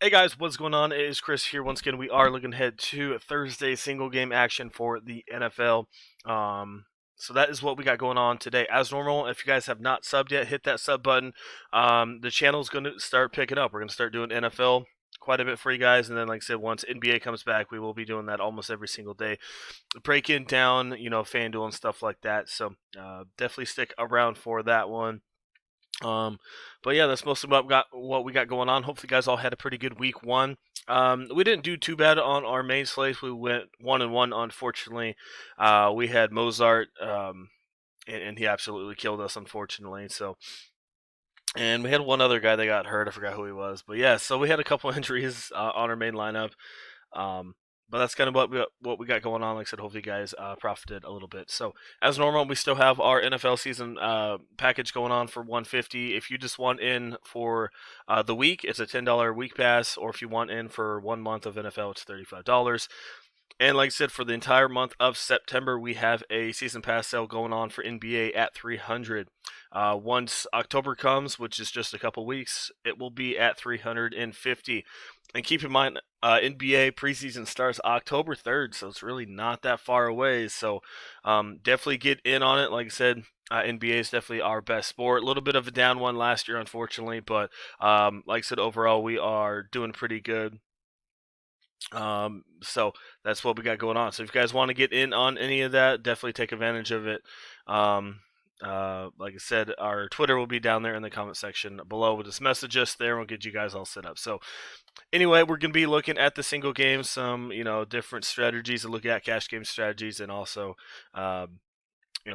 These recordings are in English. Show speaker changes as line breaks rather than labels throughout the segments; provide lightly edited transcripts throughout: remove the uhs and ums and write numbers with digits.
Hey guys, what's going on? It is Chris here. Once again, we are looking ahead to Thursday single game action for the NFL. So that is what we got going on today. As normal, if you guys have not subbed yet, hit that sub button. The channel is going to start picking up. We're going to start doing NFL quite a bit for you guys, and then, like I said, once NBA comes back, we will be doing that almost every single day, breaking down, Fanduel and stuff like that. So definitely stick around for that one. Um, but yeah, that's mostly what we got going on. Hopefully, you guys all had a pretty good week one. We didn't do too bad on our main slates. We went 1-1. Unfortunately, we had Mozart, and he absolutely killed us. Unfortunately, so. And we had one other guy that got hurt. I forgot who he was, but yeah. So we had a couple injuries on our main lineup. Um, but that's kind of what we got going on. Like I said, hopefully you guys profited a little bit. So as normal, we still have our NFL season package going on for 150. If you just want in for the week, it's a $10 week pass, or if you want in for 1 month of NFL, it's $35. And like I said, for the entire month of September, we have a season pass sale going on for NBA at 300. Once October comes, which is just a couple weeks, it will be at 350. And keep in mind, NBA preseason starts October 3rd, so it's really not that far away. So definitely get in on it. Like I said, NBA is definitely our best sport. A little bit of a down one last year, unfortunately, but like I said, overall, we are doing pretty good. So that's what we got going on. So if you guys want to get in on any of that, definitely take advantage of it. Like I said, our Twitter will be down there in the comment section below. We'll just message us there and we'll get you guys all set up. So anyway, we're going to be looking at the single game, some, different strategies to look at, cash game strategies, and also,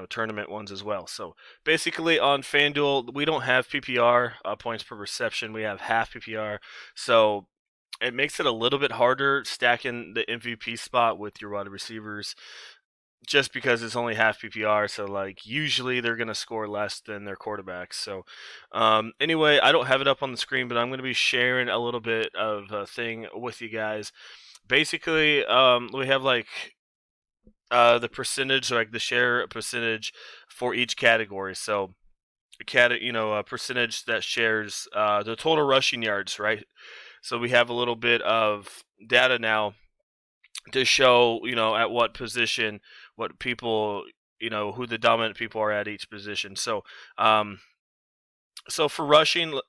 tournament ones as well. So basically on FanDuel, we don't have PPR, points per reception. We have half PPR. So it makes it a little bit harder stacking the MVP spot with your wide receivers just because it's only half PPR. So, like, usually they're going to score less than their quarterbacks. So, anyway, I don't have it up on the screen, but I'm going to be sharing a little bit of a thing with you guys. Basically, we have, like, the percentage, like the share percentage for each category. So, a percentage that shares the total rushing yards, right? So we have a little bit of data now to show, at what position, what people, who the dominant people are at each position. So, so for rushing,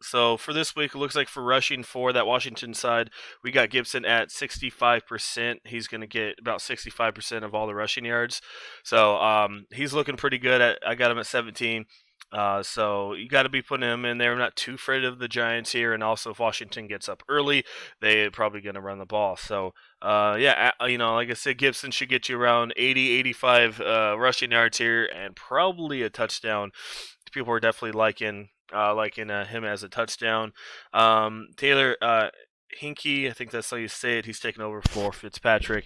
so for this week, it looks like for rushing for that Washington side, we got Gibson at 65%. He's going to get about 65% of all the rushing yards. So he's looking pretty good. I got him at 17. So you got to be putting him in there. I'm not too afraid of the Giants here, and also if Washington gets up early, they're probably going to run the ball. So yeah, like I said, Gibson should get you around 80, 85 rushing yards here, and probably a touchdown. People are definitely liking him as a touchdown. Taylor Hinkie, I think that's how you say it. He's taking over for Fitzpatrick.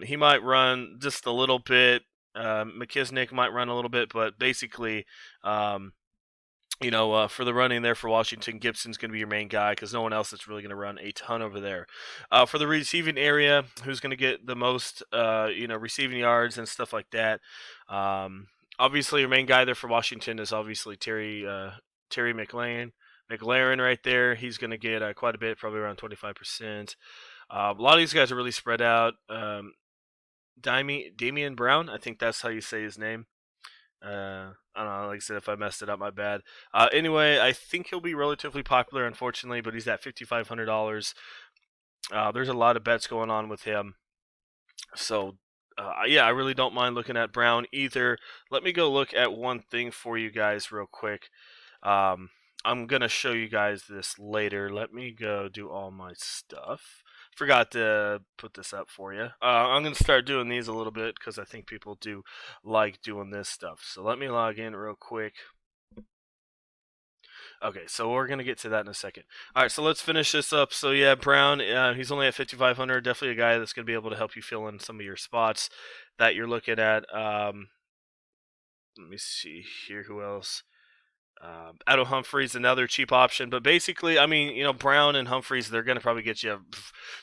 He might run just a little bit. McKisnick might run a little bit, but basically, for the running there for Washington, Gibson's going to be your main guy because no one else is really going to run a ton over there. For the receiving area, who's going to get the most, receiving yards and stuff like that? Obviously, your main guy there for Washington is obviously Terry McLaurin. McLaurin right there, he's going to get quite a bit, probably around 25%. A lot of these guys are really spread out. Damian Brown, I think that's how you say his name. I don't know, like I said, if I messed it up, my bad. Anyway, I think he'll be relatively popular, unfortunately, but he's at $5,500. There's a lot of bets going on with him. So, yeah, I really don't mind looking at Brown either. Let me go look at one thing for you guys real quick. I'm going to show you guys this later. Let me go do all my stuff. Forgot to put this up for you. I'm going to start doing these a little bit because I think people do like doing this stuff. So let me log in real quick. Okay, so we're going to get to that in a second. All right, so let's finish this up. So yeah, Brown, he's only at 5,500. Definitely a guy that's going to be able to help you fill in some of your spots that you're looking at. Let me see here. Who else? Adam Humphries, another cheap option. But basically, I mean, Brown and Humphries, they're going to probably get you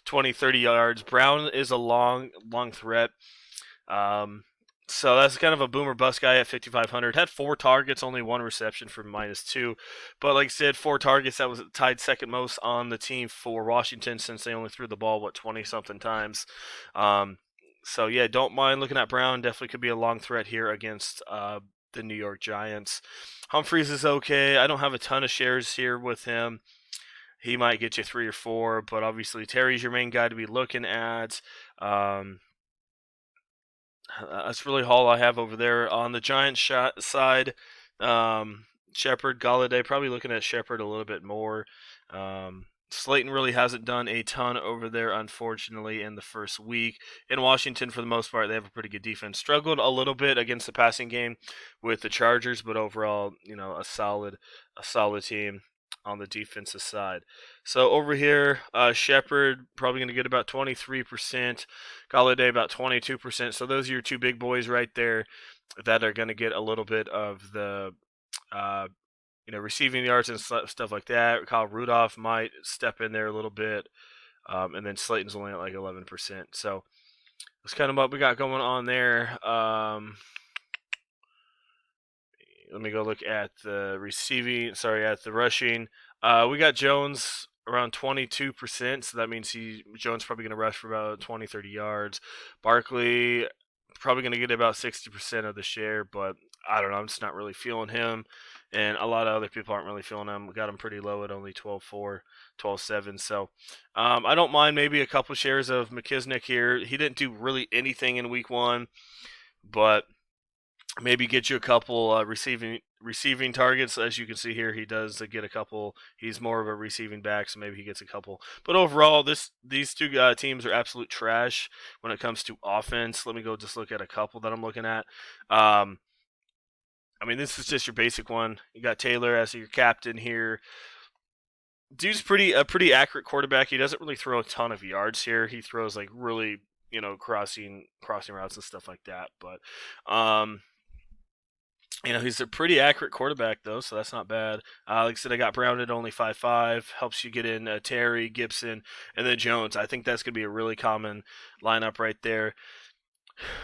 20, 30 yards. Brown is a long threat. So that's kind of a boomer bust guy at 5,500. Had 4 targets, only 1 reception for -2. But like I said, 4 targets, that was tied second most on the team for Washington since they only threw the ball, 20 something times. Um, so yeah, don't mind looking at Brown. Definitely could be a long threat here against the New York Giants. Humphreys is okay. I don't have a ton of shares here with him. He might get you 3 or 4, but obviously Terry's your main guy to be looking at. Um, that's really all I have over there on the Giants side. Shepard, Galladay, probably looking at Shepard a little bit more. Slayton really hasn't done a ton over there, unfortunately, in the first week. In Washington, for the most part, they have a pretty good defense. Struggled a little bit against the passing game with the Chargers, but overall, a solid team on the defensive side. So over here, Shepard probably going to get about 23%. Galladay about 22%. So those are your two big boys right there that are going to get a little bit of the uh, receiving yards and stuff like that. Kyle Rudolph might step in there a little bit, and then Slayton's only at like 11%. So that's kind of what we got going on there. Let me go look at the at the rushing. We got Jones around 22%, so that means Jones probably going to rush for about 20, 30 yards. Barkley probably going to get about 60% of the share, but I don't know. I'm just not really feeling him, and a lot of other people aren't really feeling him. We got him pretty low at only 12.4, 12.7. So I don't mind maybe a couple shares of McKisnick here. He didn't do really anything in week one, but maybe get you a couple receiving targets. As you can see here, he does get a couple. He's more of a receiving back, so maybe he gets a couple. But overall, these two teams are absolute trash when it comes to offense. Let me go just look at a couple that I'm looking at. I mean, this is just your basic one. You got Taylor as your captain here. Dude's a pretty accurate quarterback. He doesn't really throw a ton of yards here. He throws like really crossing routes and stuff like that. But he's a pretty accurate quarterback, though, so that's not bad. Like I said, I got Brown at only 5.5. Helps you get in Terry, Gibson, and then Jones. I think that's going to be a really common lineup right there.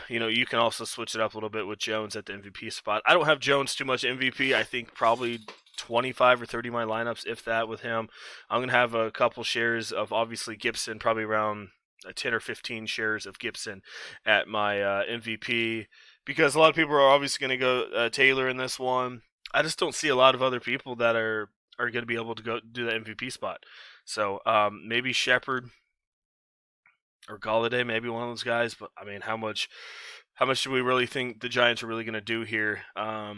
You can also switch it up a little bit with Jones at the MVP spot. I don't have Jones too much MVP. I think probably 25 or 30 of my lineups, if that, with him. I'm going to have a couple shares of, obviously, Gibson, probably around 10 or 15 shares of Gibson at my MVP, because a lot of people are obviously going to go Taylor in this one. I just don't see a lot of other people that are going to be able to go do the MVP spot. So maybe Shepard or Galladay, maybe one of those guys. But I mean, how much do we really think the Giants are really going to do here? I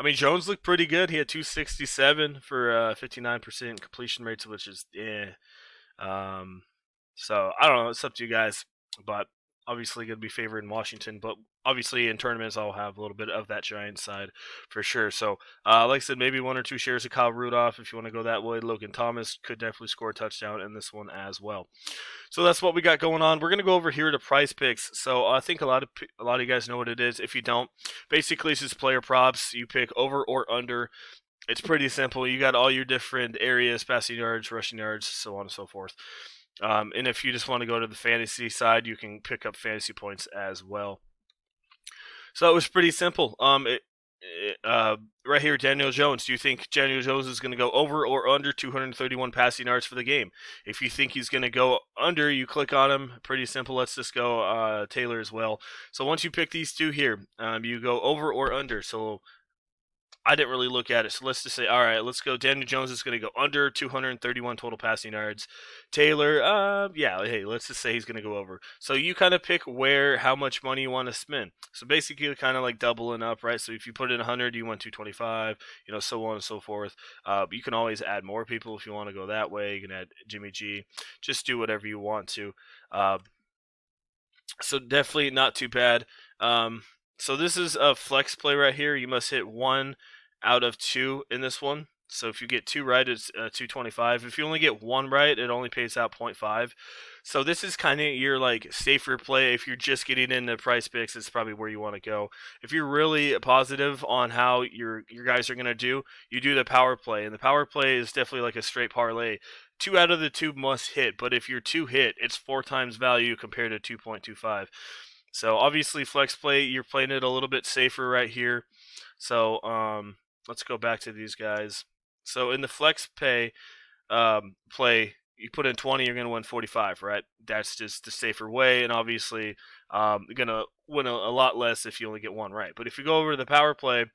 mean, Jones looked pretty good. He had 267 for 59% completion rates, which is so I don't know. It's up to you guys, but obviously going to be favored in Washington. But obviously in tournaments, I'll have a little bit of that Giants side for sure. So like I said, maybe 1 or 2 shares of Kyle Rudolph if you want to go that way. Logan Thomas could definitely score a touchdown in this one as well. So that's what we got going on. We're going to go over here to PrizePicks. So I think a lot of you guys know what it is. If you don't, basically it's just player props. You pick over or under. It's pretty simple. You got all your different areas, passing yards, rushing yards, so on and so forth. And if you just want to go to the fantasy side, you can pick up fantasy points as well. So it was pretty simple. Right here, Daniel Jones. Do you think Daniel Jones is going to go over or under 231 passing yards for the game? If you think he's going to go under, you click on him. Pretty simple. Let's just go Taylor as well. So once you pick these two here, you go over or under. So I didn't really look at it. So let's just say, all right, let's go. Daniel Jones is going to go under 231 total passing yards. Taylor, hey, let's just say he's going to go over. So you kind of pick how much money you want to spend. So basically kind of like doubling up, right? So if you put in 100, you want 225, so on and so forth. You can always add more people if you want to go that way. You can add Jimmy G. Just do whatever you want to. So definitely not too bad. So this is a flex play right here. You must hit 1 out of 2 in this one. So if you get 2 right, it's 225. If you only get 1 right, it only pays out 0.5. So this is kind of your like safer play. If you're just getting into PrizePicks, it's probably where you want to go. If you're really positive on how your guys are going to do, you do the power play. And the power play is definitely like a straight parlay. 2 out of the 2 must hit. But if your 2 hit, it's 4 times value compared to 2.25. So obviously flex play, you're playing it a little bit safer right here. So let's go back to these guys. So in the flex pay play, you put in 20, you're going to win 45, right? That's just the safer way, and obviously you're going to win a lot less if you only get one right. But if you go over to the power play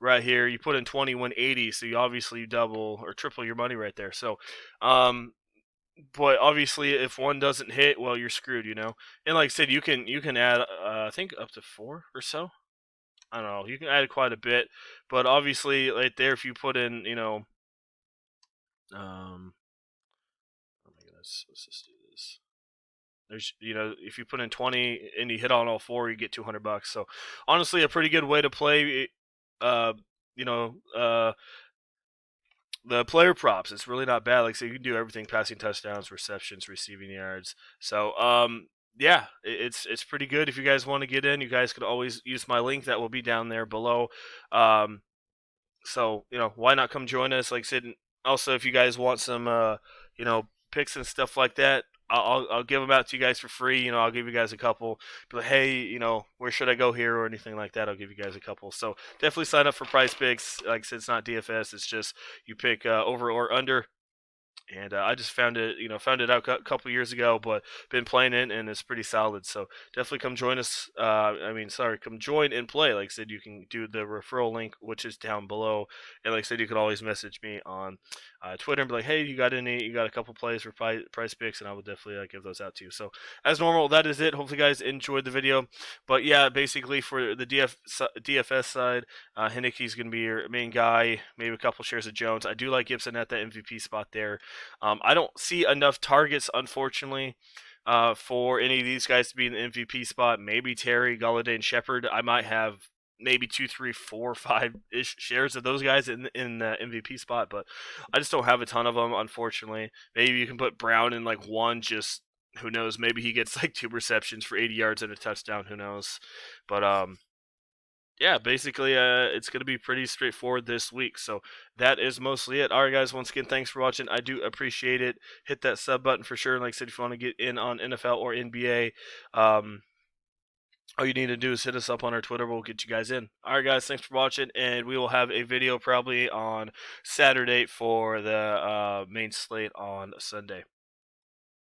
right here, you put in 20, win 80, so you obviously double or triple your money right there. So um, but obviously if one doesn't hit, well, you're screwed, you know. And like I said, you can add I think up to 4 or so. I don't know. You can add quite a bit, but obviously right there, if you put in, um, oh my goodness, let's just do this. There's, if you put in 20 and you hit on all 4, you get $200. So honestly, a pretty good way to play. Uh, you know, the player props. It's really not bad. Like I said, you can do everything: passing touchdowns, receptions, receiving yards. So yeah, it's pretty good. If you guys want to get in, you guys could always use my link that will be down there below. Um, so why not come join us? Like I said, also if you guys want some picks and stuff like that, I'll give them out to you guys for free. I'll give you guys a couple. But hey, where should I go here or anything like that? I'll give you guys a couple. So definitely sign up for PrizePicks. Like I said, it's not DFS. It's just you pick over or under. And I just found it out a couple years ago, but been playing it and it's pretty solid. So definitely come join us. Come join and play. Like I said, you can do the referral link, which is down below. And like I said, you can always message me on Twitter and be like, hey, you got a couple plays for PrizePicks, and I will definitely give those out to you. So as normal, that is it. Hopefully, you guys enjoyed the video. But yeah, basically for the DFS side, Heinicke's going to be your main guy. Maybe a couple shares of Jones. I do like Gibson at that MVP spot there. I don't see enough targets, unfortunately, for any of these guys to be in the MVP spot. Maybe Terry, Galladay, and Shepard. I might have maybe 2, 3, 4, 5-ish shares of those guys in the MVP spot, but I just don't have a ton of them, unfortunately. Maybe you can put Brown in like one, just who knows? Maybe he gets like 2 receptions for 80 yards and a touchdown. Who knows? But yeah, basically, it's going to be pretty straightforward this week. So that is mostly it. All right, guys, once again, thanks for watching. I do appreciate it. Hit that sub button for sure. And like I said, if you want to get in on NFL or NBA, all you need to do is hit us up on our Twitter. We'll get you guys in. All right, guys, thanks for watching. And we will have a video probably on Saturday for the main slate on Sunday.